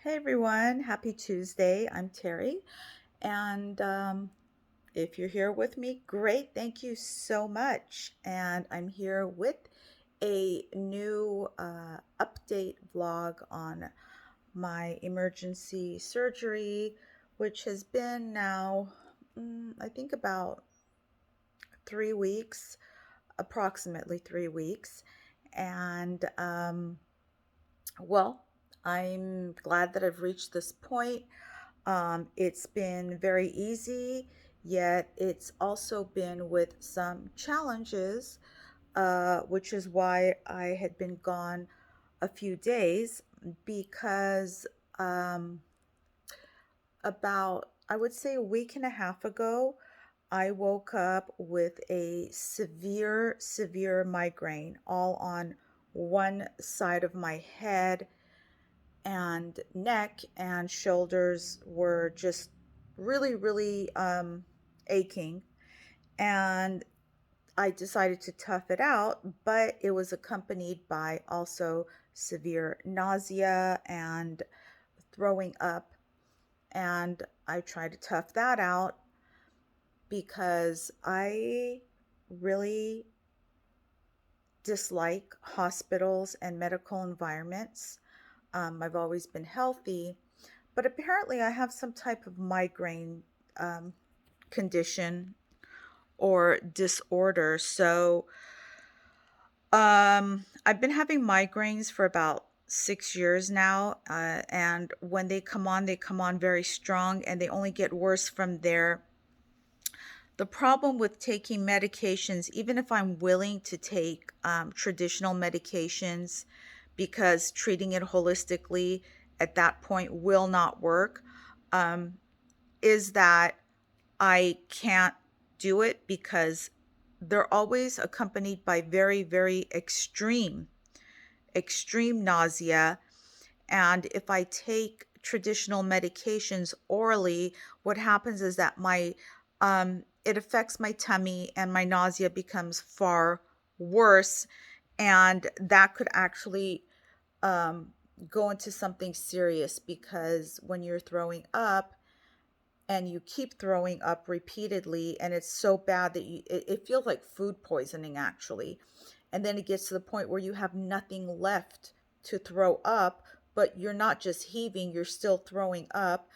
Hey everyone, happy Tuesday. I'm Terry, and if you're here with me, great. Thank you so much. And I'm here with a new update vlog on my emergency surgery, which has been now, I think, about 3 weeks, approximately 3 weeks. And well, I'm glad that I've reached this point. It's been very easy, yet it's also been with some challenges, which is why I had been gone a few days because um, about, I would say, a week and a half ago, I woke up with a severe, severe migraine all on one side of my head, and neck and shoulders were just really, really aching. And I decided to tough it out, but it was accompanied by also severe nausea and throwing up. And I tried to tough that out because I really dislike hospitals and medical environments. I've always been healthy, but apparently I have some type of migraine um, condition or disorder. So I've been having migraines for about 6 years now, and when they come on very strong, and they only get worse from there. The problem with taking medications, even if I'm willing to take traditional medications, because treating it holistically at that point will not work, um, is that I can't do it because they're always accompanied by very, very extreme nausea. And if I take traditional medications orally, what happens is that my it affects my tummy and my nausea becomes far worse, and that could actually um, go into something serious, because when you're throwing up and you keep throwing up repeatedly, and it's so bad that it feels like food poisoning actually, and then it gets to the point where you have nothing left to throw up, but you're not just heaving, you're still throwing up.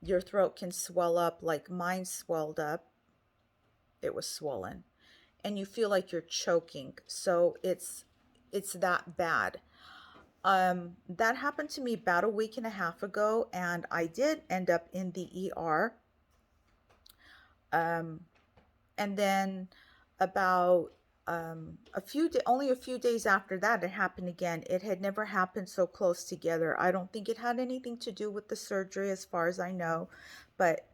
Your throat can swell up like mine swelled up. It was swollen, and you feel like you're choking. So it's that bad. That happened to me about a week and a half ago, and I did end up in the ER. Um, and then about only a few days after that, it happened again. It had never happened so close together. I don't think it had anything to do with the surgery, as far as I know, but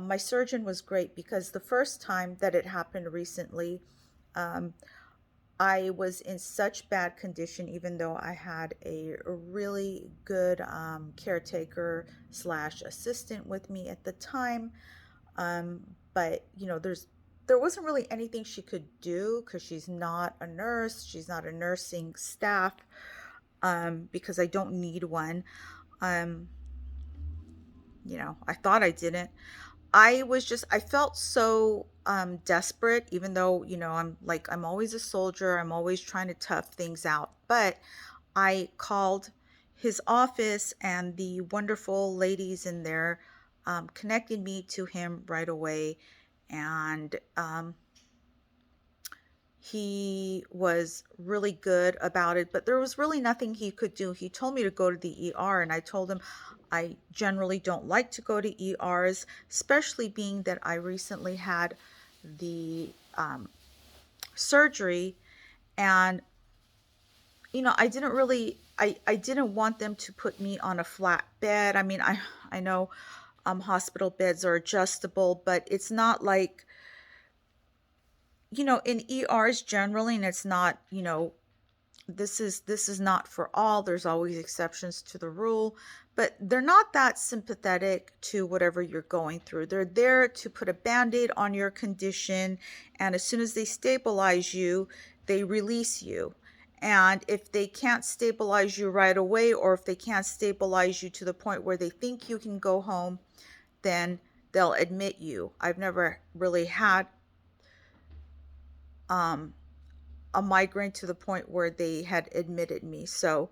my surgeon was great, because the first time that it happened recently, um, I was in such bad condition, even though I had a really good caretaker slash assistant with me at the time. But there wasn't really anything she could do, because she's not a nurse. She's not a nursing staff, because I don't need one. Um, I thought I didn't. I felt so desperate, even though, I'm always a soldier. I'm always trying to tough things out. But I called his office, and the wonderful ladies in there connected me to him right away. And he was really good about it, but there was really nothing he could do. He told me to go to the ER, and I told him I generally don't like to go to ERs, especially being that I recently had the surgery. And I didn't want them to put me on a flat bed. I mean, I know hospital beds are adjustable, but it's not like, in ERs generally, and it's not, this is not for all. There's always exceptions to the rule, but they're not that sympathetic to whatever you're going through. They're there to put a band-aid on your condition, and as soon as they stabilize you, they release you. And if they can't stabilize you right away, or if they can't stabilize you to the point where they think you can go home, then they'll admit you. I've never really had um, a migraine to the point where they had admitted me. So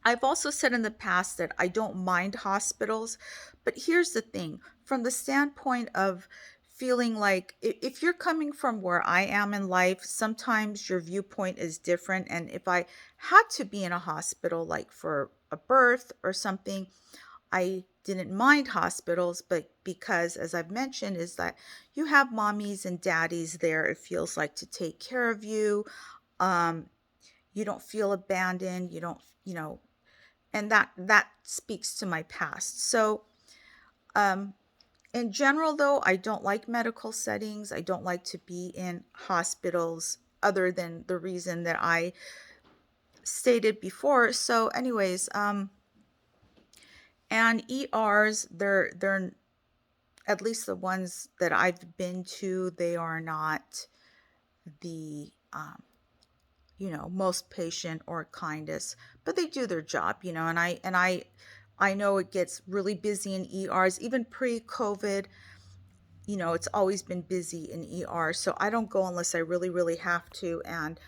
I've also said in the past that I don't mind hospitals, but here's the thing, from the standpoint of feeling like if you're coming from where I am in life, sometimes your viewpoint is different. And if I had to be in a hospital, like for a birth or something, I didn't mind hospitals, but because, as I've mentioned, is that you have mommies and daddies there, it feels like, to take care of you. Um, you don't feel abandoned. You don't, and that speaks to my past. So, um, in general, though, I don't like medical settings. I don't like to be in hospitals, other than the reason that I stated before. So, anyways, and ERs, they're at least the ones that I've been to, they are not the most patient or kindest, but they do their job, and I know it gets really busy in ERs, even pre-COVID. It's always been busy in ER, so I don't go unless I really, really have to. And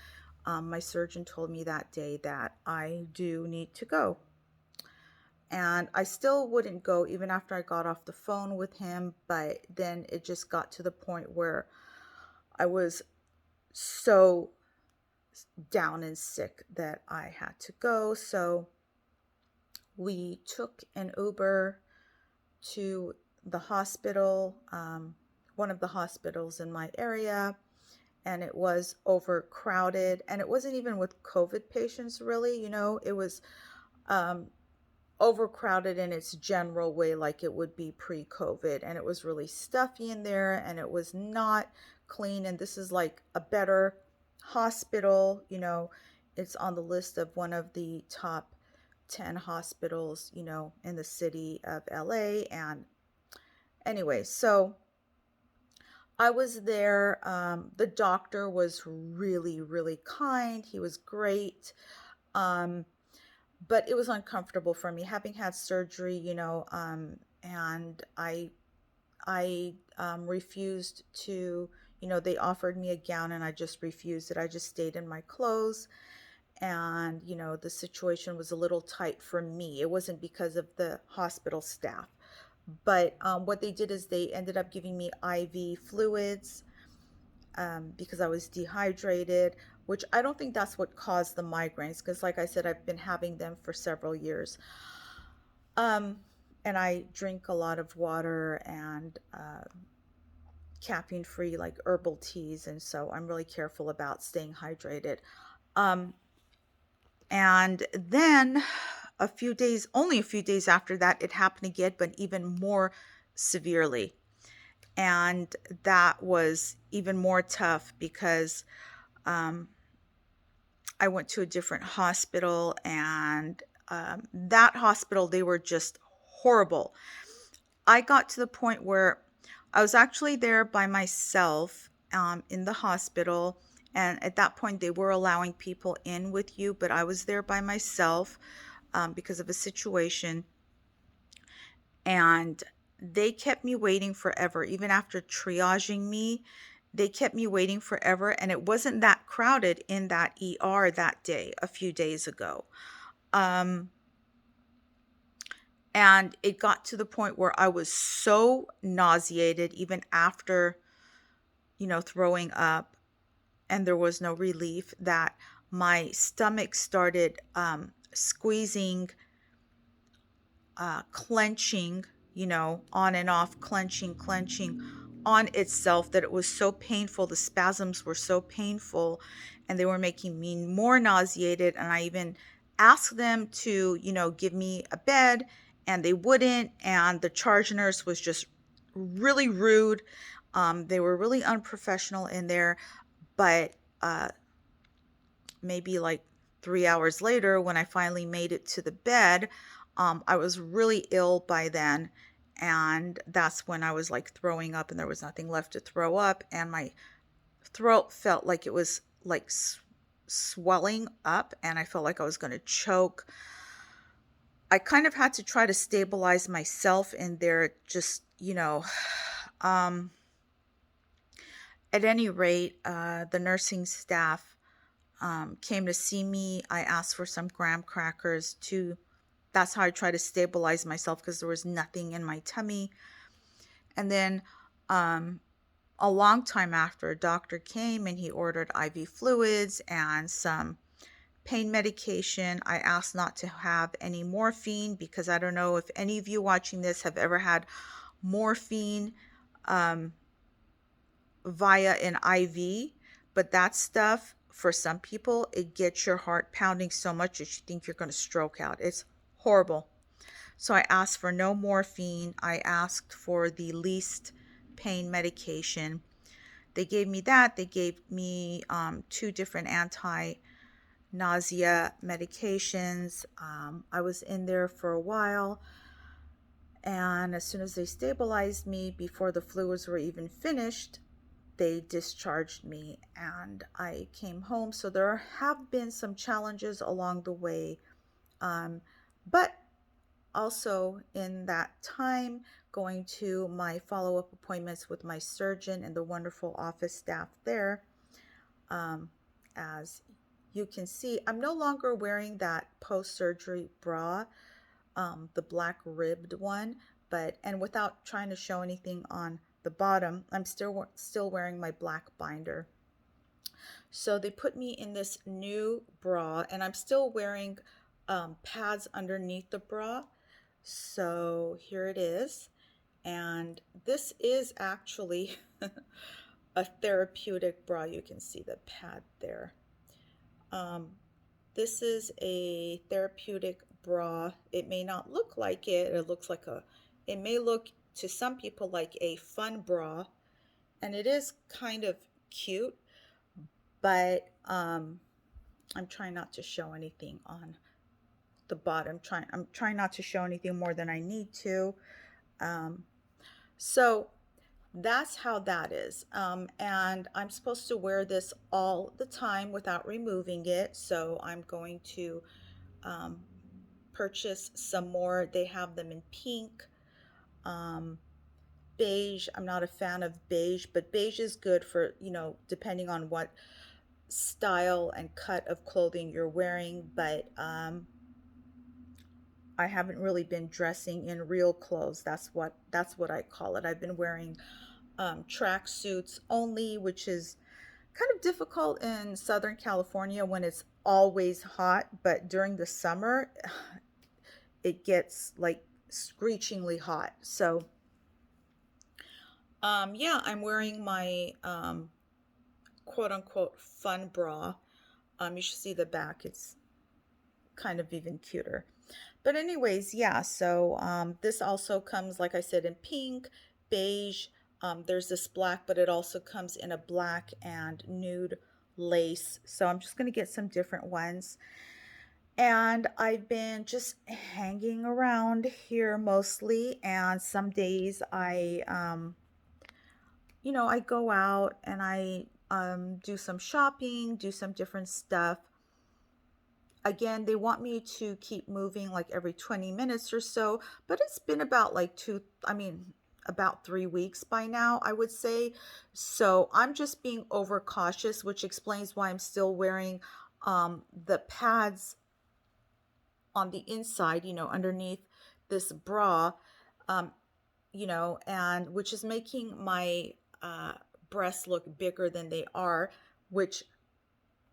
my surgeon told me that day that I do need to go. And I still wouldn't go even after I got off the phone with him, but then it just got to the point where I was so down and sick that I had to go. So we took an Uber to the hospital, one of the hospitals in my area, and it was overcrowded. And it wasn't even with COVID patients, really. It was um, overcrowded in its general way, like it would be pre-COVID. And it was really stuffy in there, and it was not clean. And this is like a better hospital. It's on the list of one of the top 10 hospitals, in the city of LA. And anyway, so I was there. The doctor was really, really kind. He was great. Um, but it was uncomfortable for me having had surgery, and I refused to, they offered me a gown and I just refused it. I just stayed in my clothes. And, the situation was a little tight for me. It wasn't because of the hospital staff. But what they did is they ended up giving me IV fluids, because I was dehydrated, which I don't think that's what caused the migraines, because, like I said, I've been having them for several years. Um, and I drink a lot of water and caffeine free, like herbal teas. And so I'm really careful about staying hydrated. Um, and then only a few days after that, it happened again, but even more severely. And that was even more tough because um, I went to a different hospital, and that hospital, they were just horrible. I got to the point where I was actually there by myself, in the hospital. And at that point, they were allowing people in with you, but I was there by myself, because of a situation. And they kept me waiting forever. Even after triaging me, they kept me waiting forever. And it wasn't that crowded in that ER that day, a few days ago. Um, and it got to the point where I was so nauseated, even after, throwing up, and there was no relief, that my stomach started squeezing, clenching, on and off, clenching on itself, that it was so painful. The spasms were so painful, and they were making me more nauseated. And I even asked them to, give me a bed, and they wouldn't. And the charge nurse was just really rude. They were really unprofessional in there. But maybe like 3 hours later, when I finally made it to the bed, I was really ill by then. And that's when I was like throwing up, and there was nothing left to throw up. And my throat felt like it was like swelling up and I felt like I was going to choke. I kind of had to try to stabilize myself in there, just, um, at any rate, the nursing staff came to see me. I asked for some graham crackers to, that's how I tried to stabilize myself because there was nothing in my tummy. And then um, a long time after, a doctor came and he ordered IV fluids and some pain medication. I asked not to have any morphine because I don't know if any of you watching this have ever had morphine um, via an IV, but that stuff, for some people, it gets your heart pounding so much that you think you're going to stroke out. It's horrible. So I asked for no morphine. I asked for the least pain medication. They gave me that. They gave me two different anti-nausea medications. I was in there for a while. And as soon as they stabilized me, before the fluids were even finished, they discharged me and I came home. So there have been some challenges along the way. But also in that time, going to my follow-up appointments with my surgeon and the wonderful office staff there, um, as you can see, I'm no longer wearing that post-surgery bra, the black ribbed one, but and without trying to show anything on the bottom, I'm still wearing my black binder. So they put me in this new bra, and I'm still wearing pads underneath the bra. So here it is. And this is actually a therapeutic bra. You can see the pad there. Um, this is a therapeutic bra. It may not look like it. It may look to some people like a fun bra, and it is kind of cute, but I'm trying not to show anything on the bottom. I'm trying not to show anything more than I need to. Um, so that's how that is. And I'm supposed to wear this all the time without removing it. So I'm going to um, purchase some more. They have them in pink, um, beige. I'm not a fan of beige, but beige is good for, depending on what style and cut of clothing you're wearing. But I haven't really been dressing in real clothes. That's what I call it. I've been wearing track suits only, which is kind of difficult in Southern California when it's always hot, but during the summer, it gets like screechingly hot. So, yeah, I'm wearing my quote unquote fun bra. You should see the back, it's kind of even cuter. But, anyways, yeah, so this also comes, like I said, in pink, beige. There's this black, but it also comes in a black and nude lace. So I'm just going to get some different ones. And I've been just hanging around here mostly. And some days I go out and I do some shopping, do some different stuff. Again, they want me to keep moving like every 20 minutes or so, but it's been about about 3 weeks by now, I would say. So I'm just being overcautious, which explains why I'm still wearing the pads on the inside, underneath this bra, um, and which is making my breasts look bigger than they are, which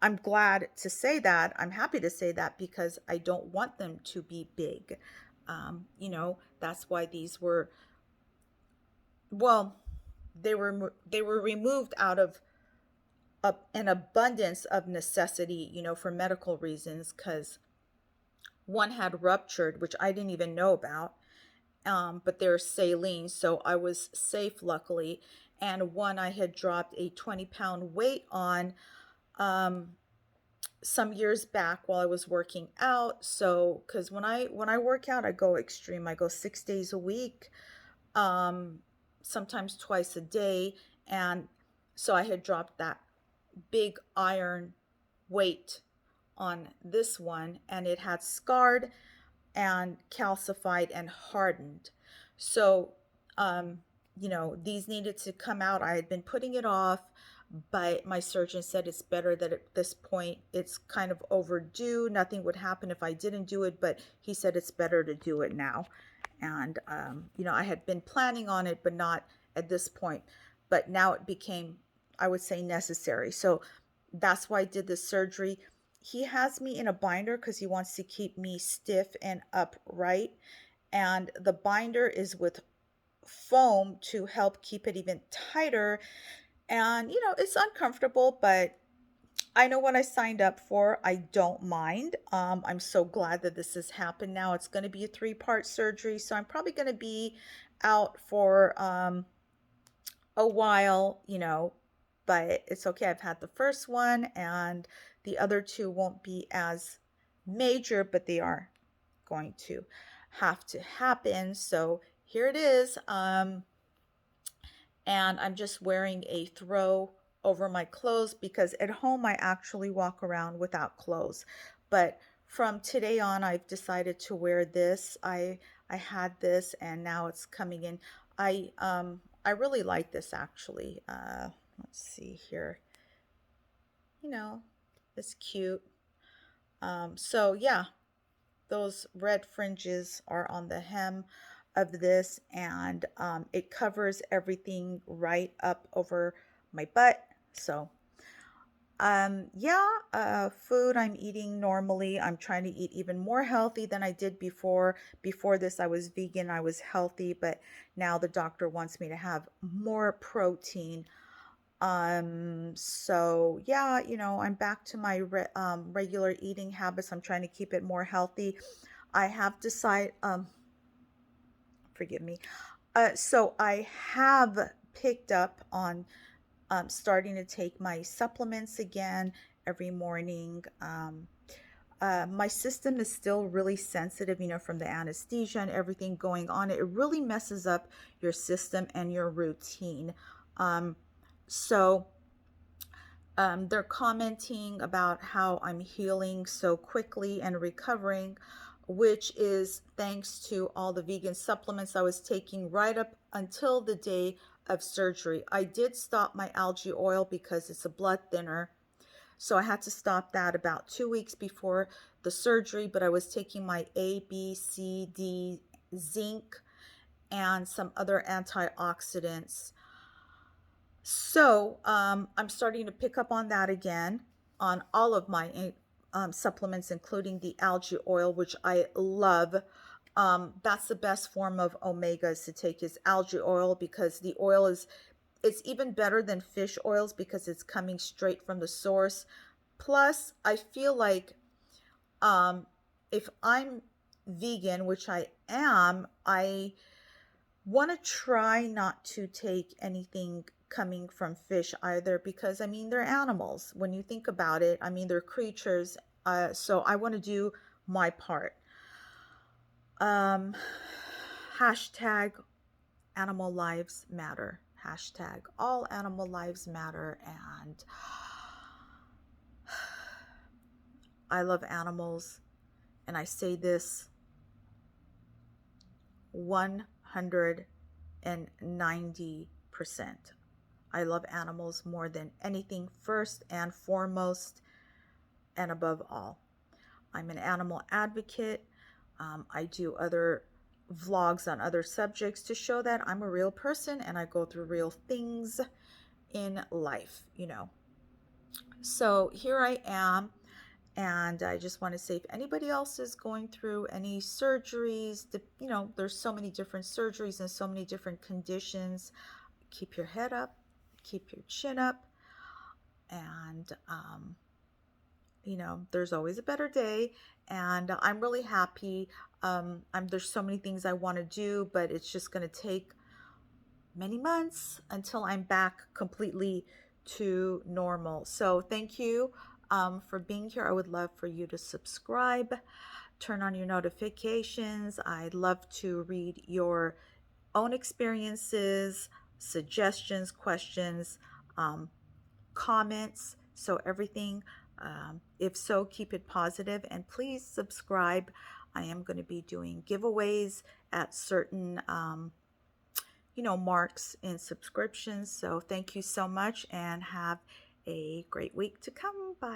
I'm glad to say that. I'm happy to say that because I don't want them to be big. That's why these were, well, they were removed out of an abundance of necessity, for medical reasons, because one had ruptured, which I didn't even know about. But they're saline, so I was safe, luckily. And one I had dropped a 20-pound weight on. Um, some years back while I was working out. So, because when I work out, I go extreme. I go 6 days a week, um, sometimes twice a day, and so I had dropped that big iron weight on this one, and it had scarred and calcified and hardened. So, um, these needed to come out. I had been putting it off, but my surgeon said it's better that at this point it's kind of overdue. Nothing would happen if I didn't do it, but he said it's better to do it now. And, I had been planning on it, but not at this point. But now it became, I would say, necessary. So that's why I did the surgery. He has me in a binder because he wants to keep me stiff and upright. And the binder is with foam to help keep it even tighter. And, it's uncomfortable, but I know what I signed up for. I don't mind. I'm so glad that this has happened now. It's going to be a three-part surgery. So I'm probably going to be out for a while, but it's okay. I've had the first one, and the other two won't be as major, but they are going to have to happen. So here it is. And I'm just wearing a throw over my clothes because at home I actually walk around without clothes. But from today on, I've decided to wear this. I had this and now it's coming in. I really like this actually. Let's see here. You know, it's cute. So yeah, those red fringes are on the hem of this, and it covers everything right up over my butt. So yeah, food I'm eating normally. I'm trying to eat even more healthy than I did before. Before this, I was vegan, I was healthy, but now the doctor wants me to have more protein. So yeah, I'm back to my regular eating habits. I'm trying to keep it more healthy. I have decided, forgive me. So I have picked up on starting to take my supplements again every morning. My system is still really sensitive, from the anesthesia and everything going on. It really messes up your system and your routine. Um, so they're commenting about how I'm healing so quickly and recovering, which is thanks to all the vegan supplements I was taking right up until the day of surgery. I did stop my algae oil because it's a blood thinner. So I had to stop that about 2 weeks before the surgery, but I was taking my A, B, C, D, zinc, and some other antioxidants. So I'm starting to pick up on that again on all of my supplements, including the algae oil, which I love. That's the best form of omegas to take is algae oil because the oil it's even better than fish oils because it's coming straight from the source. Plus, I feel like um, if I'm vegan, which I am, I want to try not to take anything coming from fish either because they're animals when you think about it. They're creatures, so I want to do my part. um Hashtag animal lives matter, hashtag all animal lives matter. And I love animals, and I say this 190%. I love animals more than anything, first and foremost, and above all. I'm an animal advocate. I do other vlogs on other subjects to show that I'm a real person and I go through real things in life. So here I am. And I just want to say if anybody else is going through any surgeries, there's so many different surgeries and so many different conditions. Keep your head up, keep your chin up, and there's always a better day. And I'm really happy. There's so many things I want to do, but it's just going to take many months until I'm back completely to normal. So thank you for being here. I would love for you to subscribe, turn on your notifications. I'd love to read your own experiences, suggestions, questions, comments. So everything If so, keep it positive and please subscribe. I am going to be doing giveaways at certain, marks in subscriptions. So thank you so much and have a great week to come. Bye.